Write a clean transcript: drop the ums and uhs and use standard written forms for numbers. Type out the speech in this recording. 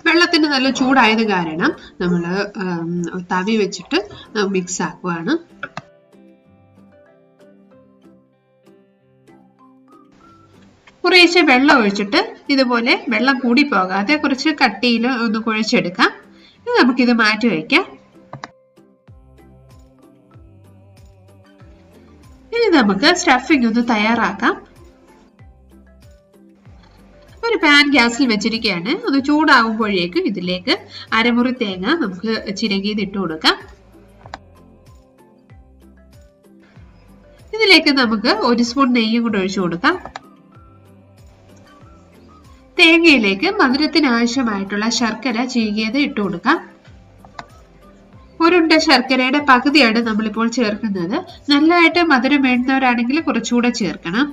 വെള്ളത്തിന് നല്ല ചൂടായത് കാരണം നമ്മൾ തവി വെച്ചിട്ട് മിക്സ് ആക്കുവാണ്. കുറേശ്ശെ വെള്ളം ഒഴിച്ചിട്ട് ഇതുപോലെ വെള്ളം കൂടി പോകാതെ കുറച്ച് കട്ടിയിൽ ഒന്ന് കുഴച്ചെടുക്കാം. നമുക്കിത് മാറ്റി വയ്ക്കാം. ഇനി നമുക്ക് സ്റ്റഫിംഗ് ഒന്ന് തയ്യാറാക്കാം. ഒരു പാൻ ഗ്യാസിൽ വെച്ചിരിക്കുകയാണ്. അത് ചൂടാവുമ്പോഴേക്കും ഇതിലേക്ക് അരമുറി തേങ്ങ നമുക്ക് ചിരകിയത് ഇട്ട് കൊടുക്കാം. ഇതിലേക്ക് നമുക്ക് 1 സ്പൂൺ നെയ്യും കൂടെ ഒഴിച്ചു കൊടുക്കാം. തേങ്ങയിലേക്ക് മധുരത്തിന് ആവശ്യമായിട്ടുള്ള ശർക്കര ചീകിയത് ഇട്ട് കൊടുക്കാം. ഒരുണ്ട ശർക്കരയുടെ പകുതിയാണ് നമ്മളിപ്പോൾ ചേർക്കുന്നത്. നല്ലതായിട്ട് മധുരം വേണ്ടുന്നവരാണെങ്കിൽ കുറച്ചുകൂടെ ചേർക്കണം.